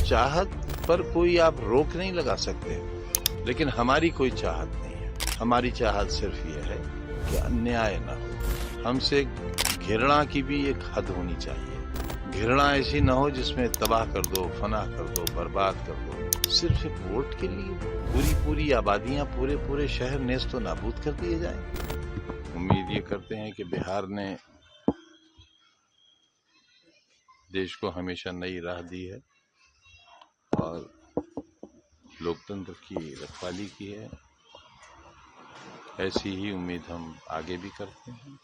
चाहत पर कोई आप रोक नहीं लगा सकते, लेकिन हमारी कोई चाहत नहीं है। हमारी चाहत सिर्फ ये है कि अन्याय न हो। हमसे घृणा की भी एक हद होनी चाहिए। घृणा ऐसी न हो जिसमें तबाह कर दो, फना कर दो, बर्बाद कर दो, सिर्फ एक वोट के लिए पूरी आबादियां, पूरे शहर नेस्तो नाबूद कर दिए जाएं। उम्मीद ये करते हैं कि बिहार ने देश को हमेशा नई राह दी है और लोकतंत्र की रखवाली की है। ऐसी ही उम्मीद हम आगे भी करते हैं।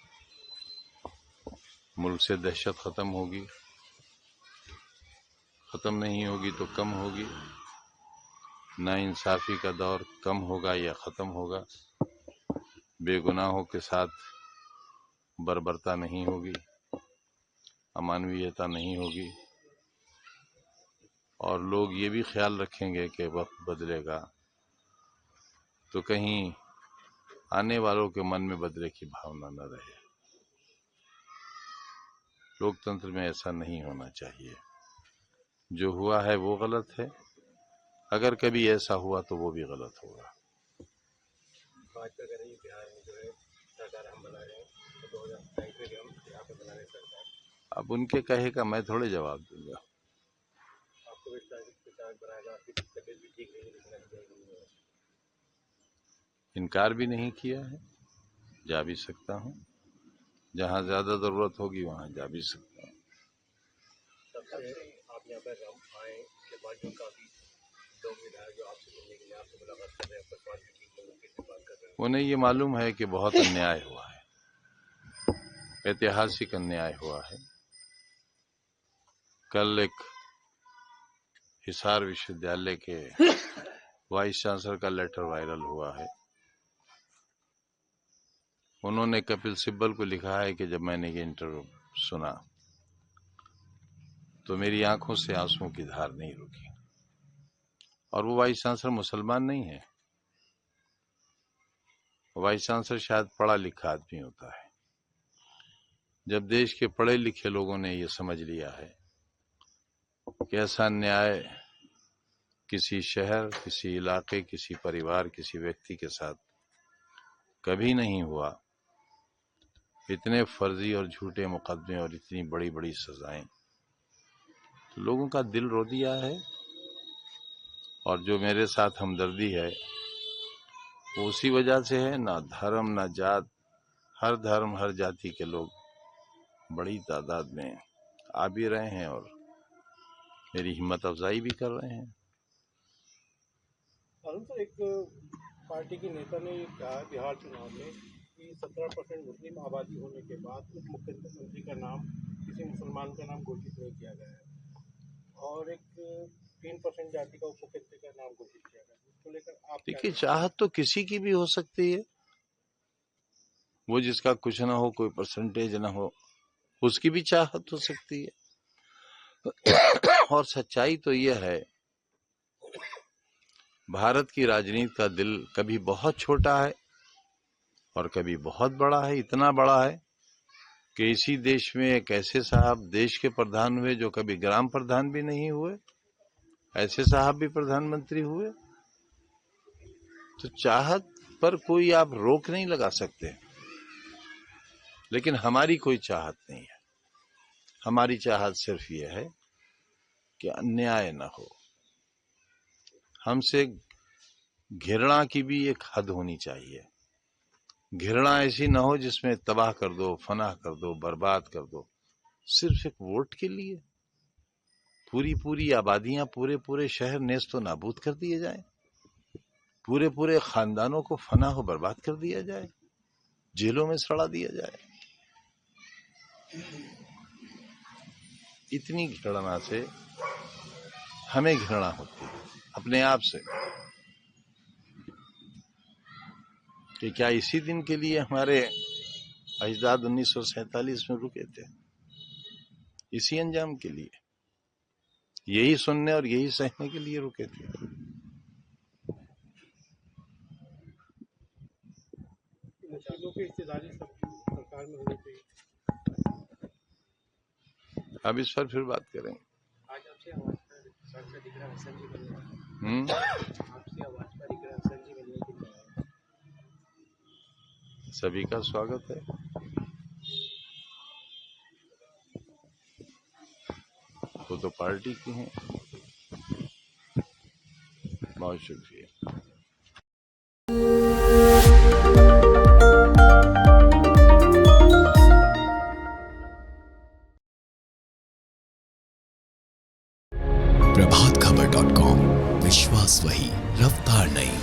मुल्क से दहशत खत्म होगी, खत्म नहीं होगी तो कम होगी। नाइंसाफी का दौर कम होगा या खत्म होगा। बेगुनाहों के साथ बर्बरता नहीं होगी, अमानवीयता नहीं होगी, और लोग ये भी ख्याल रखेंगे कि वक्त बदलेगा तो कहीं आने वालों के मन में बदले की भावना न रहे। लोकतंत्र में ऐसा नहीं होना चाहिए। जो हुआ है वो गलत है, अगर कभी ऐसा हुआ तो वो भी गलत होगा। भाजपा कह रही है बिहार में जो है सरकार हम बना रहे हैं, तो 2027 में भी हम यहाँ पे बना रहे सरकार। अब उनके कहे का मैं थोड़े जवाब दूंगा। आपको विश्वास बनाएगा, आपकी तबियत भी ठीक नहीं है, इनकार भी नहीं किया है, जा भी सकता हूँ। जहाँ ज्यादा जरूरत होगी वहां जा भी सकता हूँ। सबसे आप यहाँ पर आए के बाद जो काफी लोग विधायक जो आपसे मिलने के लिए आपसे मुलाकात कर रहे हैं, आपका स्वास्थ्य ठीक नहीं है, किससे बात कर रहे हैं? उन्हें ये मालूम है कि बहुत अन्याय हुआ है, ऐतिहासिक अन्याय हुआ है। कल एक हिसार विश्वविद्यालय के वाइस चांसलर का लेटर वायरल हुआ है। उन्होंने कपिल सिब्बल को लिखा है कि जब मैंने ये इंटरव्यू सुना तो मेरी आंखों से आंसुओं की धार नहीं रुकी। और वो वाइस चांसलर मुसलमान नहीं है, वाइस चांसलर शायद पढ़ा लिखा आदमी होता है। जब देश के पढ़े लिखे लोगों ने ये समझ लिया है कि ऐसा न्याय किसी शहर, किसी इलाके, किसी परिवार, किसी व्यक्ति के साथ कभी नहीं हुआ, इतने फर्जी और झूठे मुकदमे और इतनी बड़ी बड़ी सजाएं, तो लोगों का दिल रो दिया है। और जो मेरे साथ हमदर्दी है वो उसी वजह से है। ना धर्म, ना जात, हर धर्म हर जाति के लोग बड़ी तादाद में आ भी रहे हैं और मेरी हिम्मत अफजाई भी कर रहे हैं। अरुण सर, एक पार्टी के नेता ने कहा बिहार चुनाव में कि 17% मुस्लिम आबादी होने के बाद उप मुख्यमंत्री का नाम किसी मुसलमान का नाम घोषित नहीं किया गया है और एक 3% जाति का उप मुख्यमंत्री का नाम घोषित किया गया है। उसको लेकर आप देखिए, चाहत तो किसी की भी हो सकती है। वो जिसका कुछ ना हो, कोई परसेंटेज ना हो, उसकी भी चाहत हो सकती है। और सच्चाई तो यह है, भारत की राजनीति का दिल कभी बहुत छोटा है और कभी बहुत बड़ा है। इतना बड़ा है कि इसी देश में एक ऐसे साहब देश के प्रधान हुए जो कभी ग्राम प्रधान भी नहीं हुए, ऐसे साहब भी प्रधानमंत्री हुए। तो चाहत पर कोई आप रोक नहीं लगा सकते, लेकिन हमारी कोई चाहत नहीं है। हमारी चाहत सिर्फ ये है कि अन्याय न हो। हमसे घृणा की भी एक हद होनी चाहिए। घृणा ऐसी न हो जिसमें तबाह कर दो, फना कर दो, बर्बाद कर दो, सिर्फ एक वोट के लिए पूरी आबादियां, पूरे शहर नेस्तो नाबूद कर दिए जाएं, पूरे खानदानों को फना हो बर्बाद कर दिया जाए, जेलों में सड़ा दिया जाए। इतनी घृणा से हमें घृणा होती है अपने आप से कि क्या इसी दिन के लिए हमारे अजदाद 1947 में रुके थे, इसी अंजाम के लिए, यही सुनने और यही सहने के लिए रुके थे। मुस्लिमों की हिस्सेदारी सरकार में होनी चाहिए। अब इस पर फिर बात करेंगे। आज आपसे से दिख रहा है हसन जी मिलने वाले हैं। हम्म, आपसी आवाज पर दिख रहा है हसन जी मिलने के लिए आए हैं। सभी का स्वागत है। वो तो पार्टी की हैं। बहुत शुक्रिया। प्रभातखबर.com, विश्वास वही, रफ्तार नहीं।